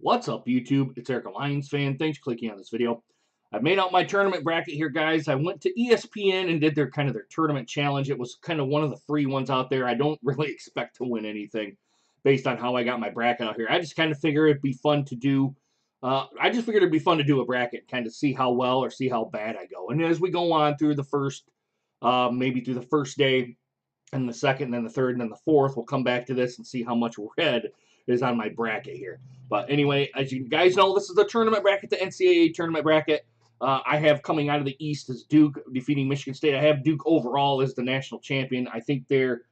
What's up, YouTube? It's Eric, a Lions fan. Thanks for clicking on this video. I've made out my tournament bracket here, guys. I went to ESPN and did their tournament challenge. It was kind of one of the free ones out there. I don't really expect to win anything based on how I got my bracket out here. I just kind of figure it'd be fun to do. I just figured it'd be fun to do a bracket, kind of see how well or see how bad I go. And as we go on through the first, maybe through the first day, and the second, and then the third, and then the fourth, we'll come back to this and see how much red is on my bracket here. But anyway, as you guys know, this is the tournament bracket, the NCAA Tournament Bracket. I have coming out of the East as Duke defeating Michigan State. I have Duke overall as the national champion. I think they're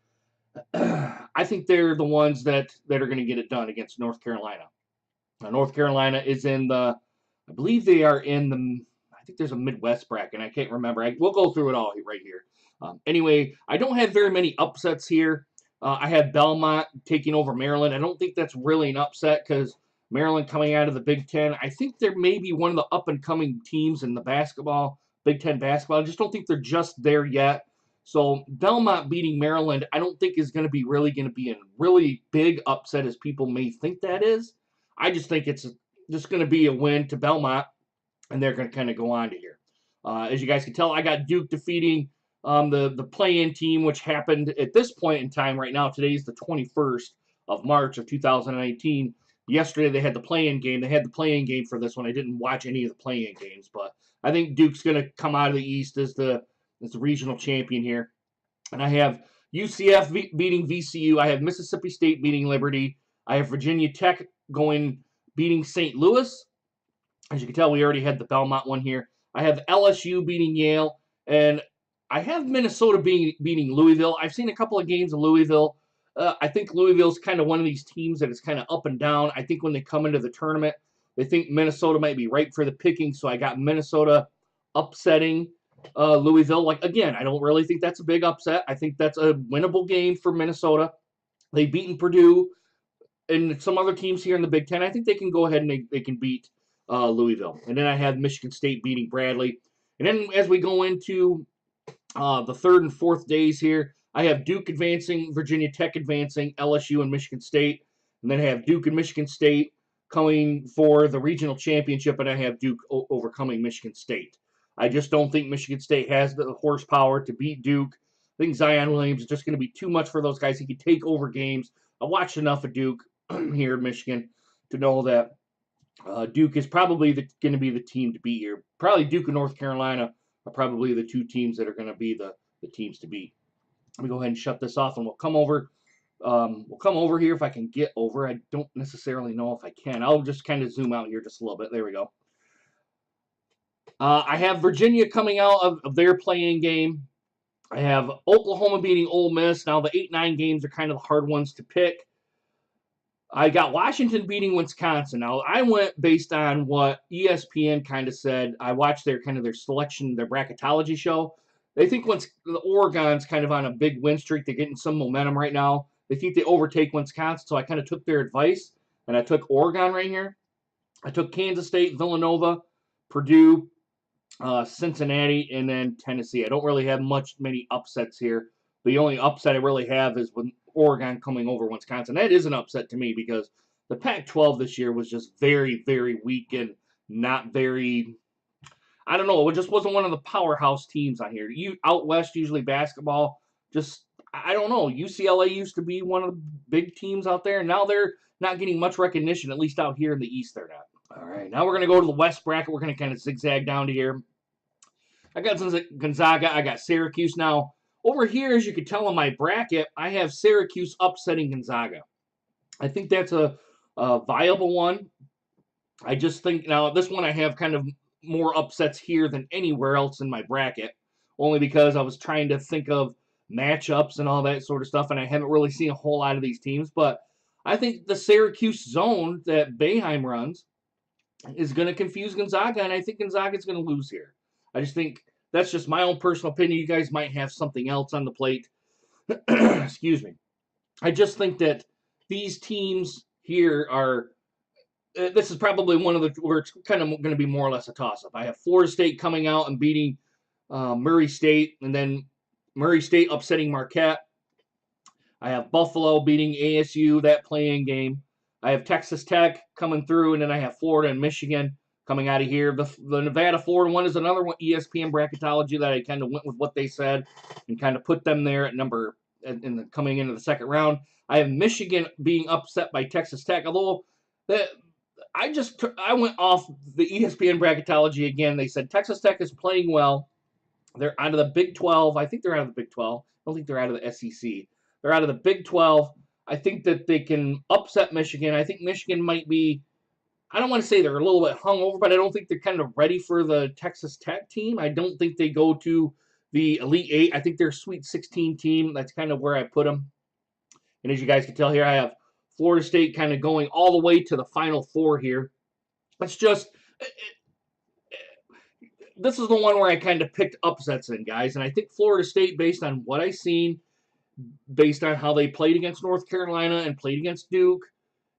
the ones that are going to get it done against North Carolina. North Carolina is in the, I believe they are in the, I think there's a Midwest bracket. I can't remember. We'll go through it all right here. Anyway, I don't have very many upsets here. I have Belmont taking over Maryland. I don't think that's really an upset because Maryland coming out of the Big Ten. I think they're maybe one of the up-and-coming teams in the basketball, Big Ten basketball. I just don't think they're just there yet. So Belmont beating Maryland, I don't think is going to be a really big upset as people may think that is. I just think it's just going to be a win to Belmont, and they're going to kind of go on to here. As you guys can tell, I got Duke defeating the play-in team, which happened at this point in time right now. Today's the 21st of March of 2019. Yesterday they had the play-in game. They had the play-in game for this one. I didn't watch any of the play-in games, but I think Duke's going to come out of the East as the regional champion here. And I have UCF beating VCU. I have Mississippi State beating Liberty. I have Virginia Tech beating St. Louis. As you can tell, we already had the Belmont one here. I have LSU beating Yale, and I have Minnesota beating Louisville. I've seen a couple of games of Louisville. I think Louisville's kind of one of these teams that is kind of up and down. I think when they come into the tournament, they think Minnesota might be ripe for the picking, so I got Minnesota upsetting Louisville. Like, again, I don't really think that's a big upset. I think that's a winnable game for Minnesota. They've beaten Purdue and some other teams here in the Big Ten. I think they can go ahead and they can beat Louisville. And then I have Michigan State beating Bradley. And then as we go into the third and fourth days here, I have Duke advancing, Virginia Tech advancing, LSU and Michigan State. And then I have Duke and Michigan State coming for the regional championship, and I have Duke overcoming Michigan State. I just don't think Michigan State has the horsepower to beat Duke. I think Zion Williams is just going to be too much for those guys. He can take over games. I watched enough of Duke here in Michigan to know that Duke is probably going to be the team to beat here. Probably Duke and North Carolina are probably the two teams that are going to be the teams to beat. Let me go ahead and shut this off, and we'll come over. We'll come over here if I can get over. I don't necessarily know if I can. I'll just kind of zoom out here just a little bit. There we go. I have Virginia coming out of their playing game. I have Oklahoma beating Ole Miss. Now, the 8-9 games are kind of the hard ones to pick. I got Washington beating Wisconsin. Now, I went based on what ESPN kind of said. I watched their selection, their bracketology show. They think once the Oregon's kind of on a big win streak, they're getting some momentum right now. They think they overtake Wisconsin, so I kind of took their advice, and I took Oregon right here. I took Kansas State, Villanova, Purdue, Cincinnati, and then Tennessee. I don't really have many upsets here. The only upset I really have is when Oregon coming over Wisconsin. That is an upset to me because the Pac-12 this year was just very, very weak and not very, I don't know, it just wasn't one of the powerhouse teams on here. Out West, usually basketball, just, I don't know. UCLA used to be one of the big teams out there, and now they're not getting much recognition, at least out here in the East they're not. All right, now we're going to go to the West bracket. We're going to kind of zigzag down to here. I got Gonzaga. I got Syracuse. Now, over here, as you can tell in my bracket, I have Syracuse upsetting Gonzaga. I think that's a viable one. I just think, now, this one I have kind of more upsets here than anywhere else in my bracket, only because I was trying to think of matchups and all that sort of stuff, and I haven't really seen a whole lot of these teams. But I think the Syracuse zone that Boeheim runs is going to confuse Gonzaga, and I think Gonzaga is going to lose here. I just think that's just my own personal opinion. You guys might have something else on the plate. Excuse me. I just think that these teams here are, this is probably one of the, where it's kind of going to be more or less a toss-up. I have Florida State coming out and beating Murray State, and then Murray State upsetting Marquette. I have Buffalo beating ASU, that playing game. I have Texas Tech coming through, and then I have Florida and Michigan coming out of here. The Nevada-Florida one is another one, ESPN Bracketology, that I kind of went with what they said and kind of put them there at number coming into the second round. I have Michigan being upset by Texas Tech, although I went off the ESPN Bracketology again. They said Texas Tech is playing well. They're out of the Big 12. I think they're out of the Big 12. I don't think they're out of the SEC. They're out of the Big 12. I think that they can upset Michigan. I think Michigan might be, I don't want to say they're a little bit hungover, but I don't think they're kind of ready for the Texas Tech team. I don't think they go to the Elite Eight. I think they're a Sweet 16 team. That's kind of where I put them. And as you guys can tell here, I have Florida State kind of going all the way to the Final Four here. It's just, this is the one where I kind of picked upsets in, guys. And I think Florida State, based on what I've seen, based on how they played against North Carolina and played against Duke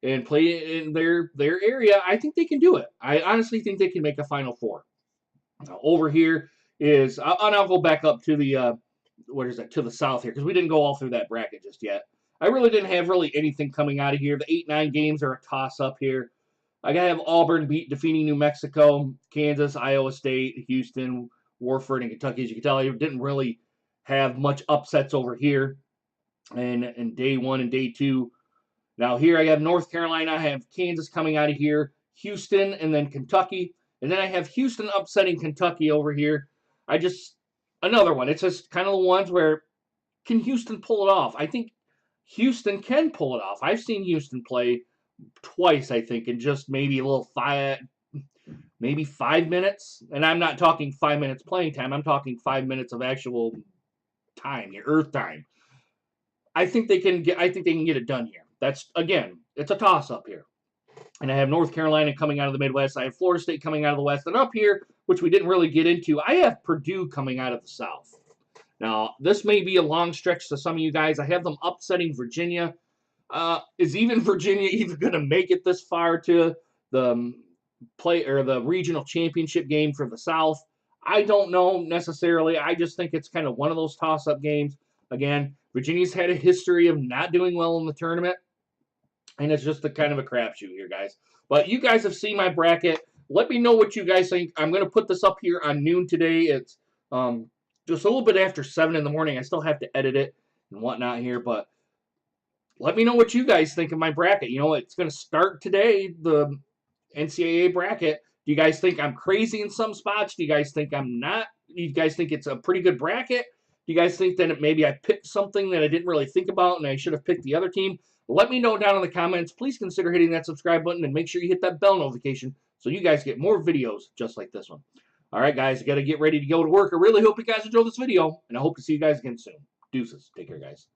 and played in their area, I think they can do it. I honestly think they can make a Final Four. Now, over here is, I'll go back up to the, to the south here, because we didn't go all through that bracket just yet. I really didn't have anything coming out of here. The 8-9 games are a toss-up here. I got to have Auburn defeating New Mexico, Kansas, Iowa State, Houston, Warford, and Kentucky. As you can tell, I didn't really have much upsets over here in day 1 and day 2. Now here I have North Carolina. I have Kansas coming out of here, Houston, and then Kentucky. And then I have Houston upsetting Kentucky over here. Another one. It's just kind of the ones where, can Houston pull it off? I think Houston can pull it off. I've seen Houston play twice, I think, in just maybe 5 minutes. And I'm not talking 5 minutes playing time. I'm talking 5 minutes of actual time, your earth time. I think they can get it done here. That's, again, it's a toss-up here. And I have North Carolina coming out of the Midwest. I have Florida State coming out of the West. And up here, which we didn't really get into, I have Purdue coming out of the South. Now, this may be a long stretch to some of you guys. I have them upsetting Virginia. Is Virginia even going to make it this far to the the regional championship game for the South? I don't know necessarily. I just think it's kind of one of those toss-up games. Again, Virginia's had a history of not doing well in the tournament, and it's just a kind of a crapshoot here, guys. But you guys have seen my bracket. Let me know what you guys think. I'm going to put this up here on noon today. It's just a little bit after 7 in the morning. I still have to edit it and whatnot here, but let me know what you guys think of my bracket. You know, it's going to start today, the NCAA bracket. Do you guys think I'm crazy in some spots? Do you guys think I'm not? Do you guys think it's a pretty good bracket? Do you guys think that maybe I picked something that I didn't really think about and I should have picked the other team? Let me know down in the comments. Please consider hitting that subscribe button and make sure you hit that bell notification so you guys get more videos just like this one. All right, guys, got to get ready to go to work. I really hope you guys enjoyed this video, and I hope to see you guys again soon. Deuces. Take care, guys.